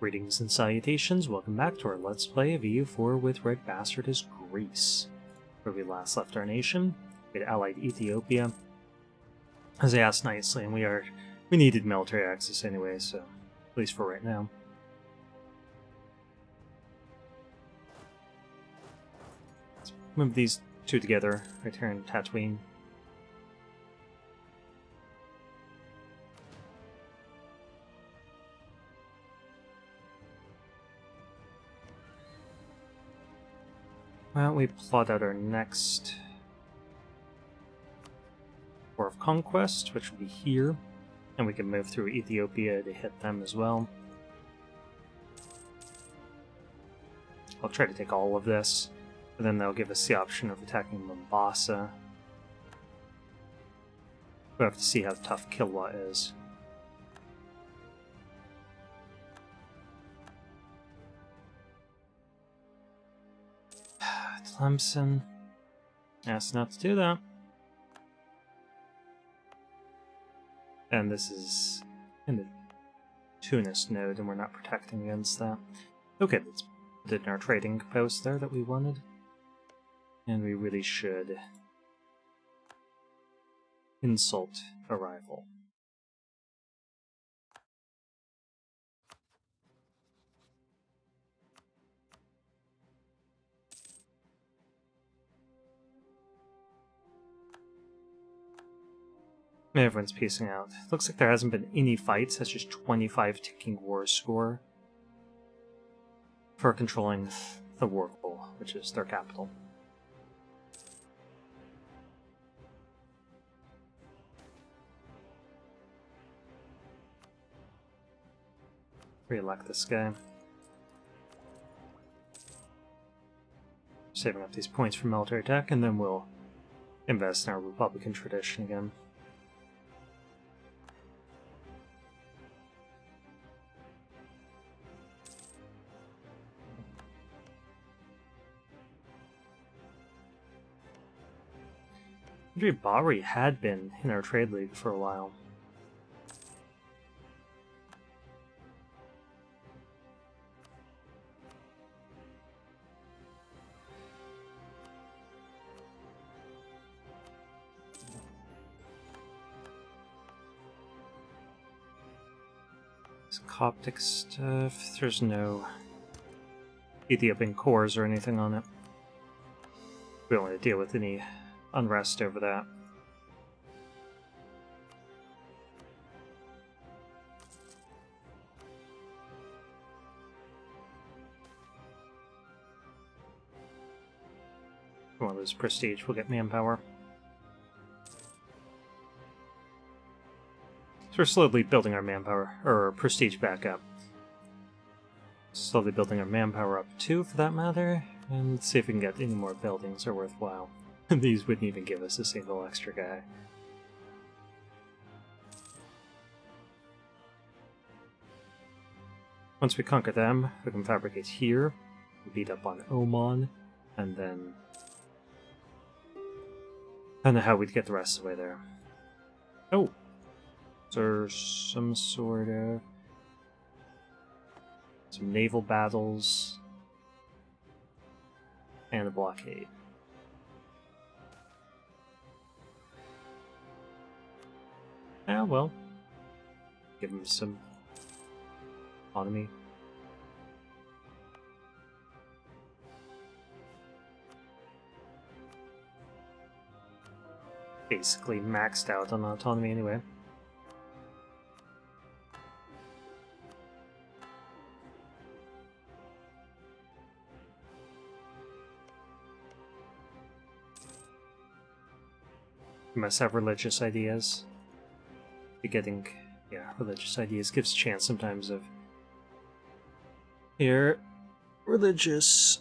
Greetings and salutations, welcome back to our Let's Play of EU4 with RedBstrd as Greece. Where we last left our nation, we had allied Ethiopia, as they asked nicely, and we needed military access anyway, so at least for right now. Let's move these two together, right here in Tatooine. Why don't we plot out our next War of Conquest, which will be here, and we can move through Ethiopia to hit them as well. I'll try to take all of this, and then they'll give us the option of attacking Mombasa. We'll have to see how tough Kilwa is. Clemson asked not to do that. And this is in the Tunis node, and we're not protecting against that. Okay, let's put it in our trading post there that we wanted. And we really should insult a rival. Everyone's piecing out. Looks like there hasn't been any fights. That's just 25 ticking war score for controlling the Warple, which is their capital. Re-elect this guy. Saving up these points for military attack, and then we'll invest in our Republican tradition again. Bari had been in our trade league for a while. This Coptic stuff, there's no Ethiopian cores or anything on it. We don't want to deal with any unrest over that. We won't lose prestige, we'll get manpower. So we're slowly building our manpower, or prestige back up. Slowly building our manpower up too, for that matter, and let's see if we can get any more buildings that are worthwhile. These wouldn't even give us a single extra guy. Once we conquer them, we can fabricate here, beat up on Oman, and then I don't know how we'd get the rest of the way there. Oh! There's some sort of some naval battles and a blockade. Ah, well. Give them some autonomy. Basically maxed out on autonomy anyway. You must have religious ideas. Getting, religious ideas gives a chance sometimes of here religious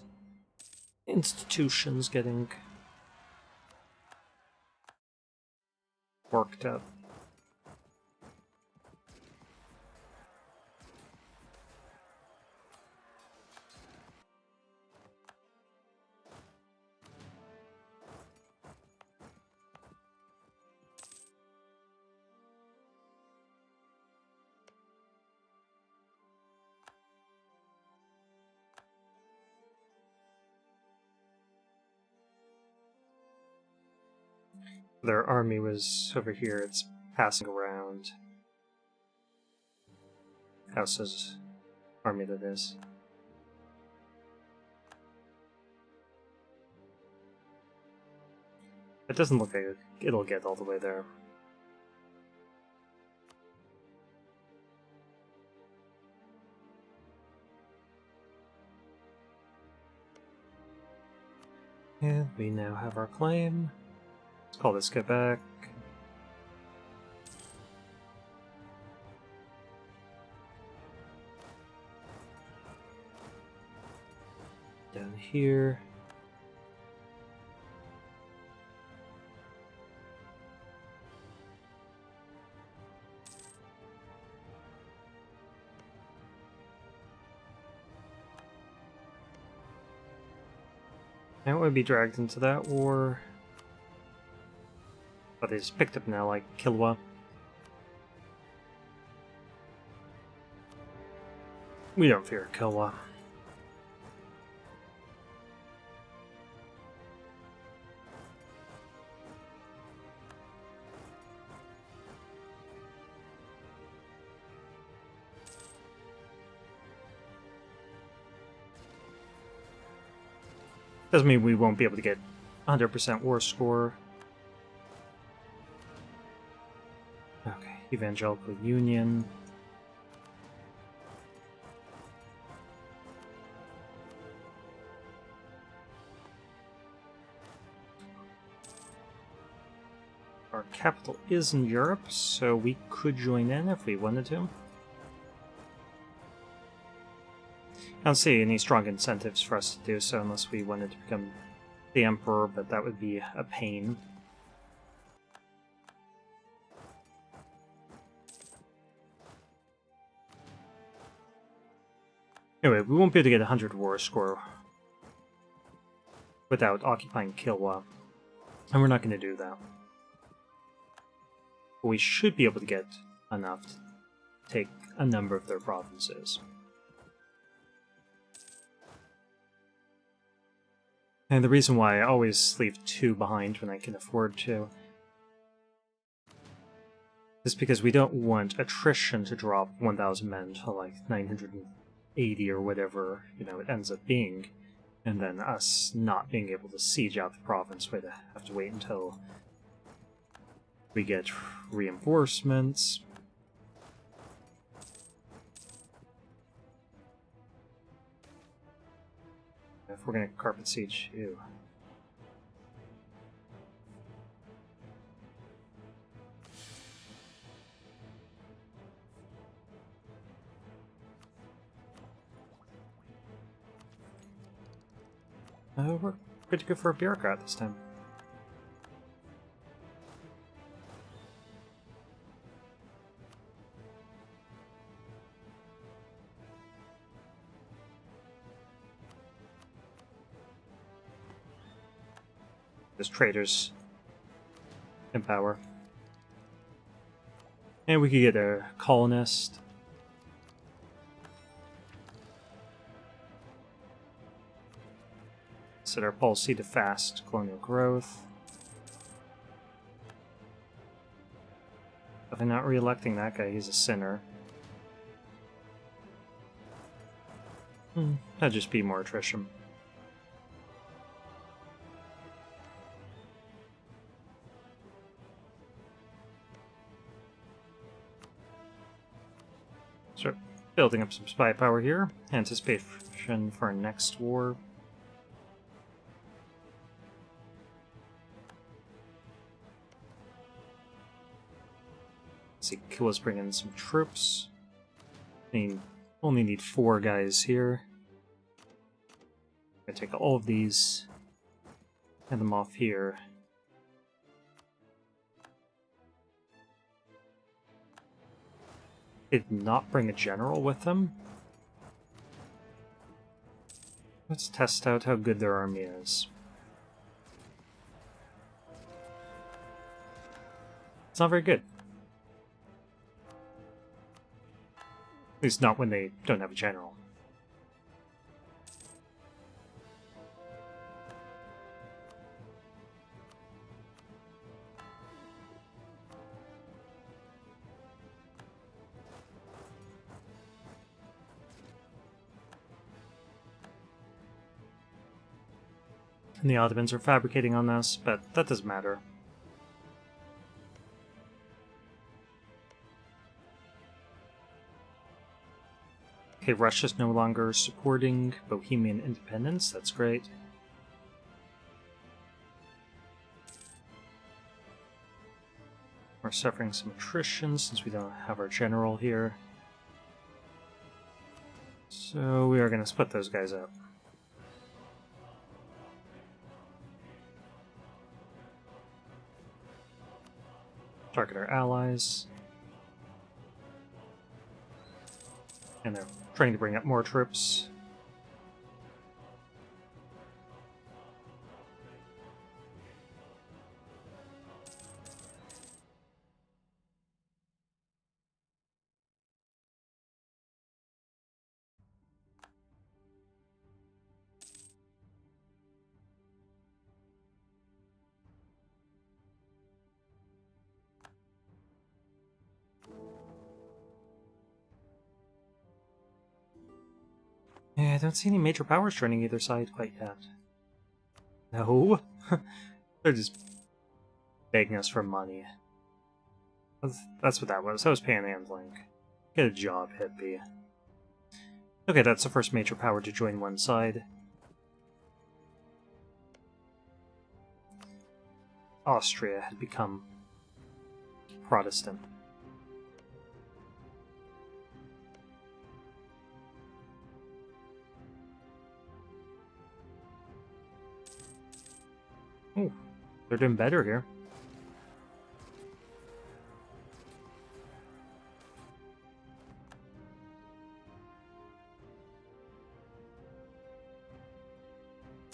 institutions getting worked up. Their army was over here, it's passing around. House's army, that is. It doesn't look like it'll get all the way there. And we now have our claim. Let's call this Quebec. Down here. And would be dragged into that war. But they just picked up now, like Kilwa. We don't fear Kilwa. Doesn't mean we won't be able to get 100% war score. Okay, Evangelical Union. Our capital is in Europe, so we could join in if we wanted to. I don't see any strong incentives for us to do so unless we wanted to become the Emperor, but that would be a pain. Anyway, we won't be able to get a 100 war score without occupying Kilwa, and we're not going to do that. But we should be able to get enough to take a number of their provinces. And the reason why I always leave 2 behind when I can afford to is because we don't want attrition to drop 1,000 men to like 980 or whatever, you know, it ends up being, and then us not being able to siege out the province. We'd have to wait until we get reinforcements. If we're going to carpet siege you. We're pretty good for a bureaucrat this time. There's traders in power. And we could get a colonist. Set our policy to fast colonial growth. If I'm not re-electing that guy, he's a sinner. That'd just be more attrition. Start building up some spy power here. Anticipation for our next war. Let's see, Killa's bringing in some troops. We only need 4 guys here. I'm gonna take all of these, hand them off here. Did not bring a general with them. Let's test out how good their army is. It's not very good. At least not when they don't have a general. And the Ottomans are fabricating on this, but that doesn't matter. Okay, Russia's no longer supporting Bohemian independence. That's great. We're suffering some attrition since we don't have our general here. So we are going to split those guys up. Target our allies. And they're trying to bring up more troops. Yeah, I don't see any major powers joining either side quite yet. No? They're just begging us for money. That's what that was. That was panhandling. Get a job, hippie. Okay, that's the first major power to join one side. Austria had become Protestant. Oh, they're doing better here.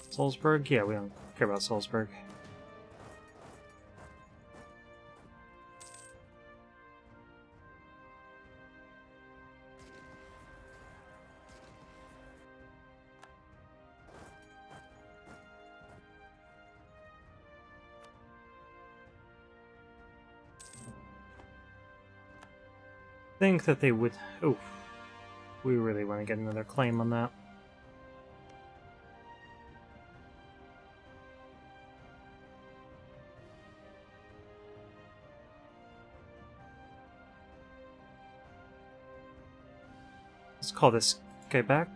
Salzburg? Yeah, we don't care about Salzburg. Think that they would... Oh, we really want to get another claim on that. Let's call this guy back.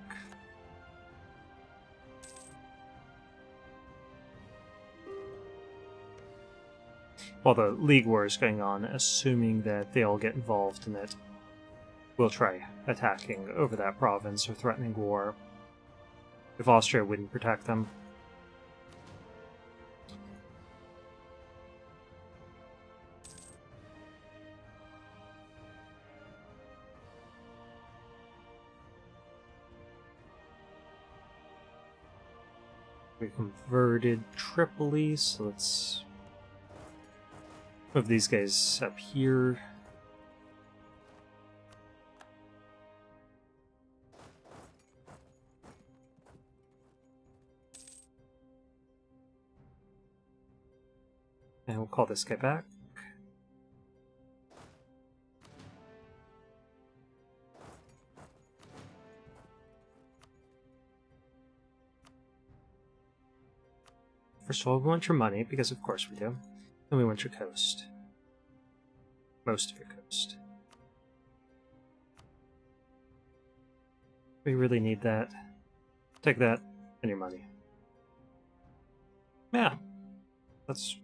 While the League War is going on, assuming that they all get involved in it. We'll try attacking over that province or threatening war if Austria wouldn't protect them. We converted Tripoli, so let's move these guys up here. And we'll call this guy back. First of all, we want your money, because of course we do. Then we want your coast. Most of your coast. We really need that. Take that, and your money. Yeah. That's...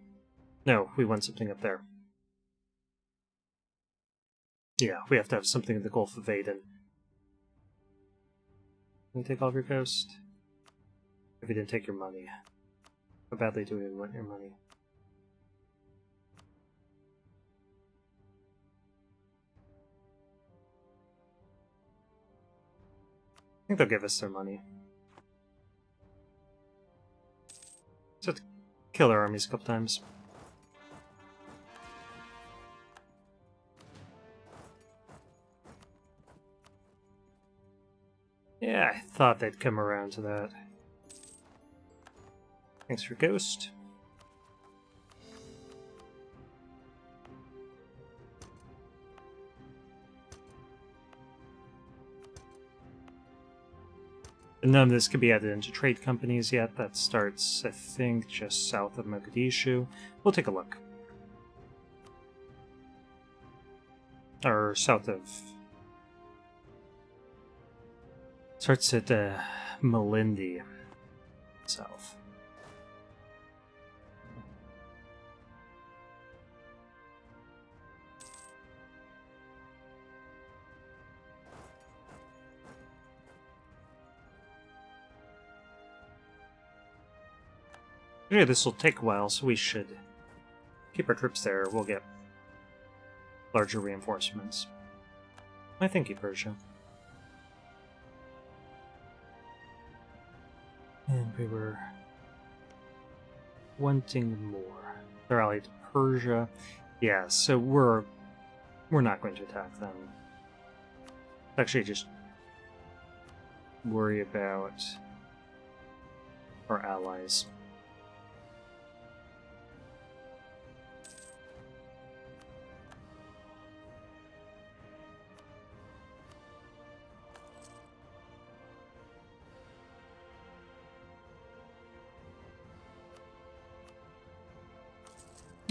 No, we want something up there. Yeah, we have to have something in the Gulf of Aden. Can we take all of your coast? If we didn't take your money. How badly do we want your money? I think they'll give us their money. Just have to kill their armies a couple times. Yeah, I thought they'd come around to that. Thanks for Ghost. None of this could be added into trade companies yet. That starts, I think, just south of Mogadishu. We'll take a look. Or south of... Starts at Malindi, south. Yeah, this will take a while, so we should keep our troops there. We'll get larger reinforcements. I thank you, Persia. And we were wanting more. They're allied to Persia. Yeah, so we're not going to attack them. Actually, just worry about our allies.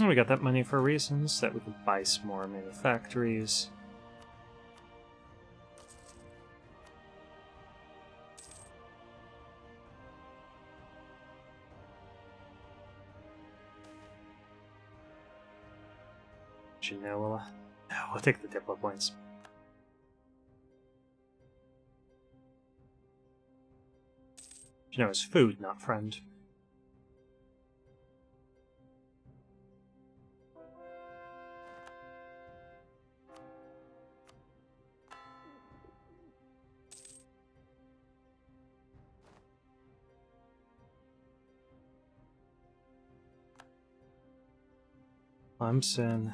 We got that money for a reason, so that we can buy some more manufactories. Genoa. No, we'll take the Diplo points. Genoa's food, not friend. Clemson.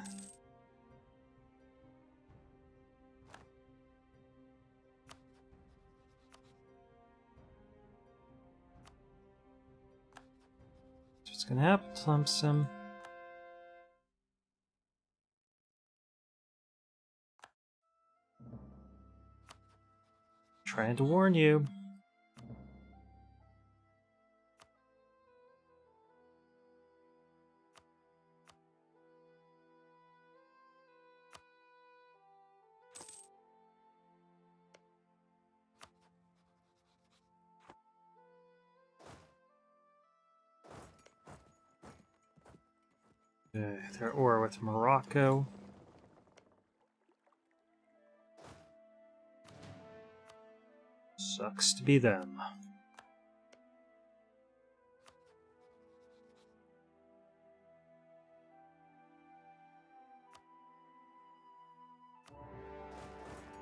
What's gonna happen, Clemson? Trying to warn you. They're at war with Morocco. Sucks to be them.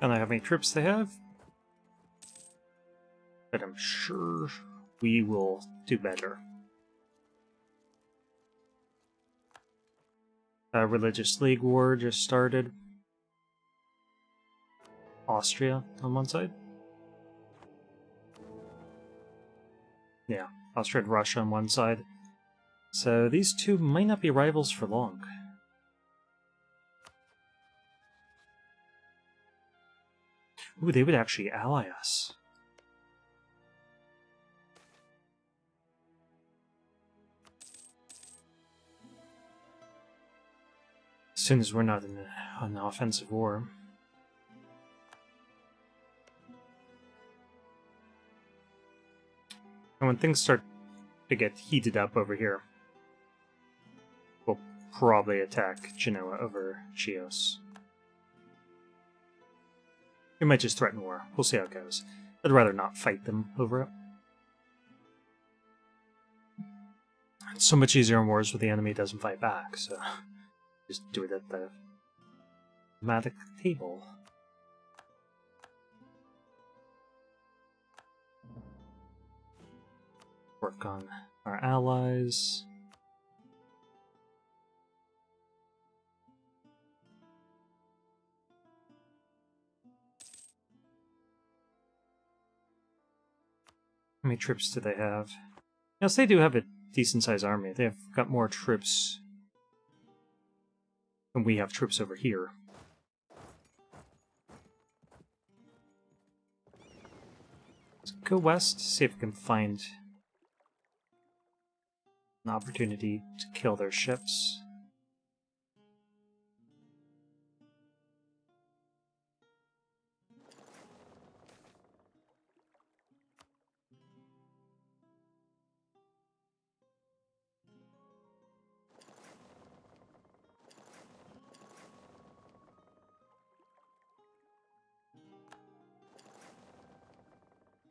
I don't know how many troops they have, but I'm sure we will do better. Religious League War just started. Austria on one side. Yeah, Austria and Russia on one side. So these two might not be rivals for long. Ooh, they would actually ally us. As soon as we're not in an offensive war. And when things start to get heated up over here, we'll probably attack Genoa over Chios. We might just threaten war. We'll see how it goes. I'd rather not fight them over it. It's so much easier in wars where the enemy doesn't fight back, so just do it at the diplomatic table. Work on our allies. How many troops do they have? Yes, they do have a decent-sized army. They've got more troops than we have troops over here. Let's go west, see if we can find an opportunity to kill their ships.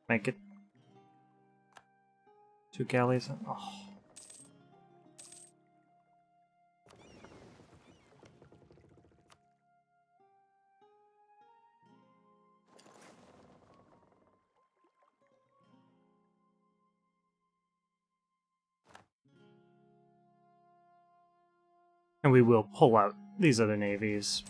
Might get 2 galleys. Oh. And we will pull out these other navies.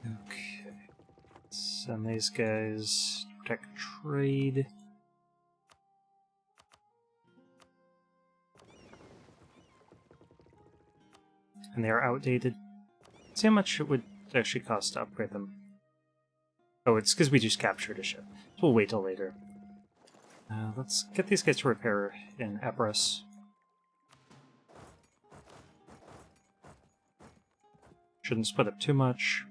Okay. Send these guys to protect trade. And they are outdated. See how much it would actually cost to upgrade them. Oh, it's because we just captured a ship. So we'll wait till later. Let's get these guys to repair in Epirus. Shouldn't split up too much.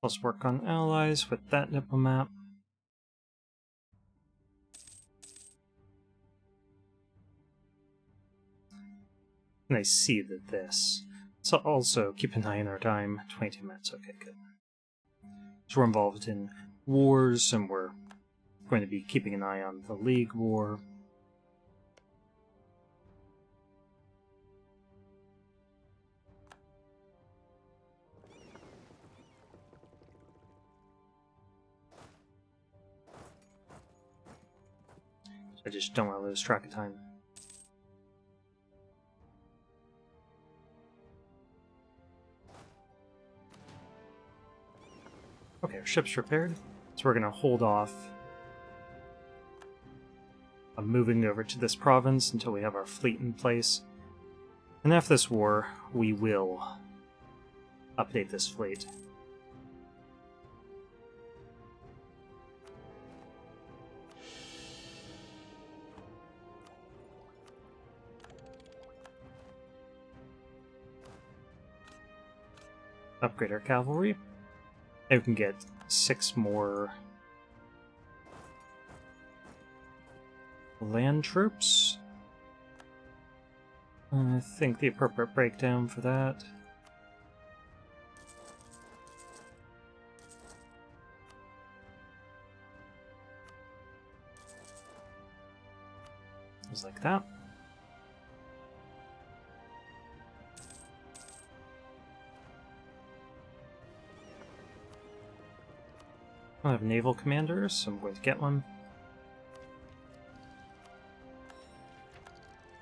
Let's work on allies with that diplomat. And I see that this. So also keep an eye on our time. 22 minutes. Okay, good. So we're involved in wars, and we're going to be keeping an eye on the League War. I just don't want to lose track of time. Okay, our ship's repaired, so we're going to hold off on moving over to this province until we have our fleet in place. And after this war, we will update this fleet. Upgrade our cavalry. And we can get 6 more land troops. I think the appropriate breakdown for that is like that. I have naval commanders, so I'm going to get one.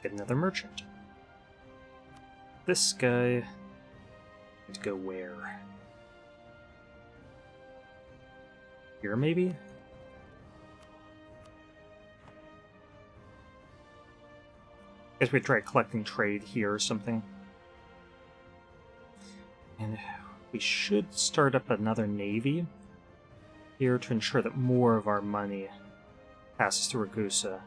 Get another merchant. This guy needs to go where? Here, maybe? Guess we try collecting trade here or something. And we should start up another navy here to ensure that more of our money passes through Ragusa.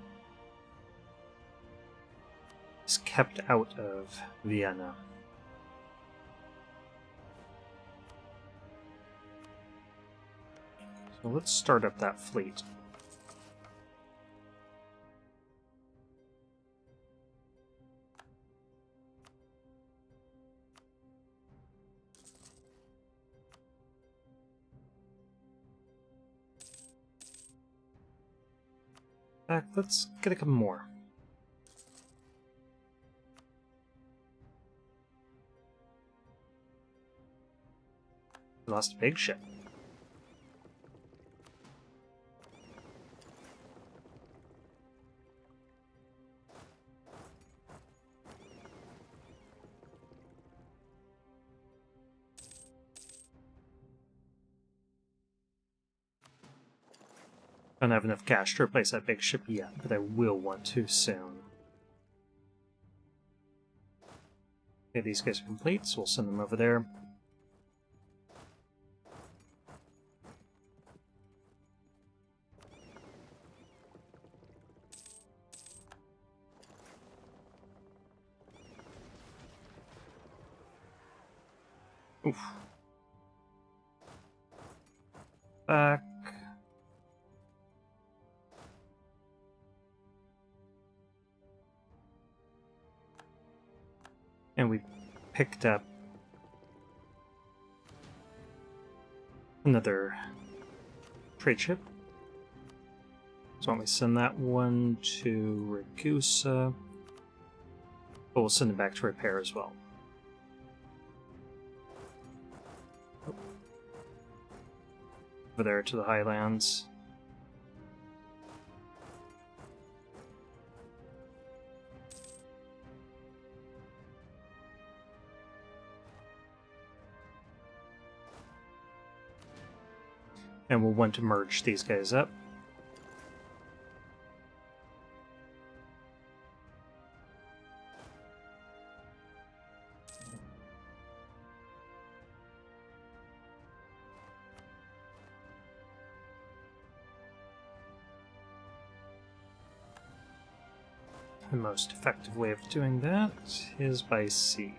Is kept out of Vienna. So let's start up that fleet. Back, let's get a couple more. We lost a big ship. I don't have enough cash to replace that big ship yet, but I will want to soon. Okay, these guys are complete, so we'll send them over there. Oof. Back. And we picked up another trade ship. So why don't we send that one to Ragusa? But we'll send it back to repair as well. Over there to the Highlands. And we'll want to merge these guys up. The most effective way of doing that is by sea.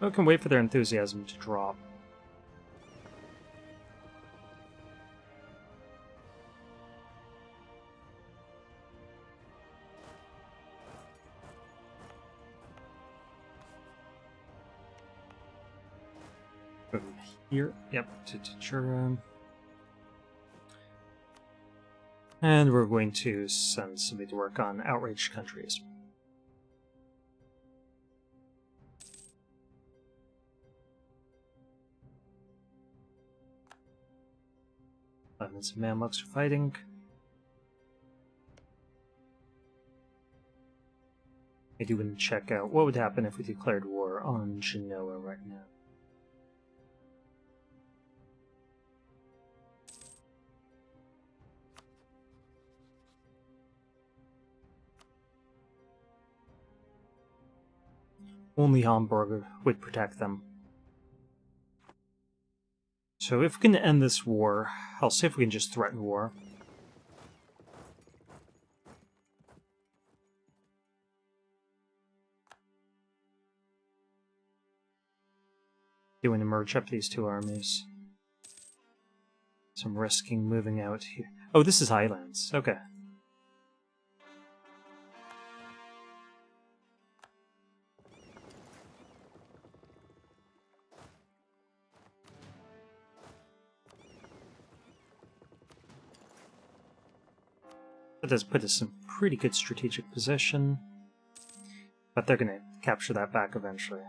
I can wait for their enthusiasm to drop. From here, yep, to Tachura. And we're going to send somebody to work on outraged countries. And some Mamluks are fighting. I do want to check out what would happen if we declared war on Genoa right now. Only Hamburg would protect them. So if we can end this war, I'll see if we can just threaten war. Doing to merge up these two armies. So I'm risking moving out here. Oh, this is Highlands. Okay. That does put us in pretty good strategic position. But they're going to capture that back eventually.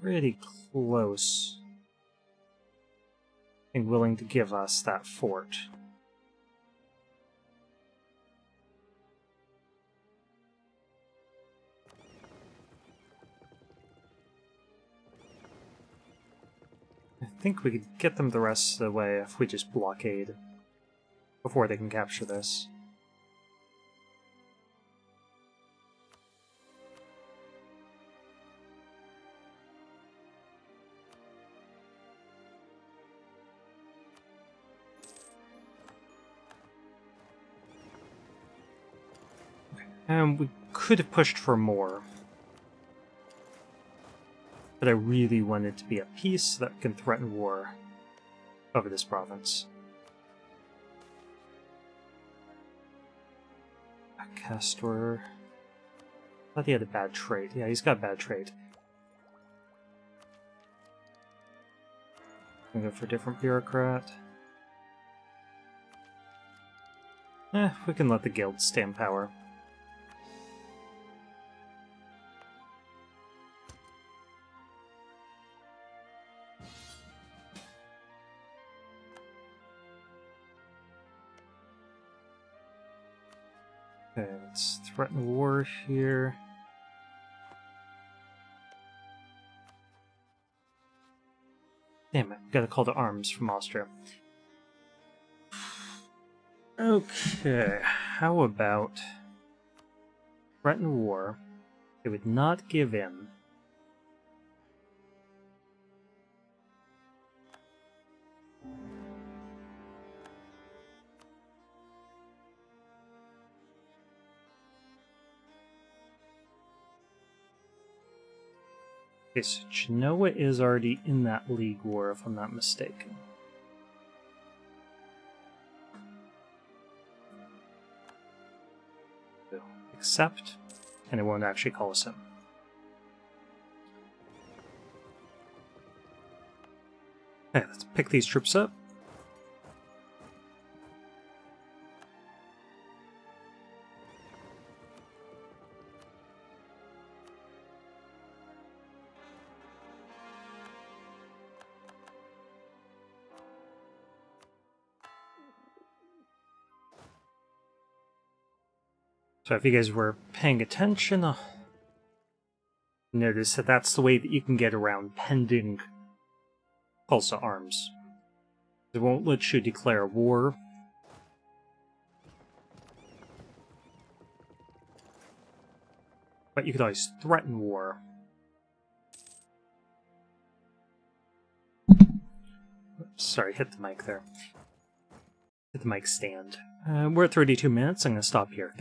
Pretty close. And willing to give us that fort. I think we could get them the rest of the way if we just blockade before they can capture this. And we could have pushed for more. But I really wanted to be at peace that can threaten war over this province. Castor. I thought he had a bad trait. Yeah, he's got a bad trait. I'm gonna go for a different bureaucrat. We can let the guild stay in power. Okay, let's threaten war here. Damn it, got a call to arms from Austria. Okay, how about threaten war? They would not give in. Okay, so Genoa is already in that league war, if I'm not mistaken. So, accept, and it won't actually call us in. Okay, let's pick these troops up. So if you guys were paying attention, notice that that's the way that you can get around pending calls to arms. It won't let you declare war. But you could always threaten war. Oops, sorry, hit the mic there. Hit the mic stand. We're at 32 minutes. I'm going to stop here.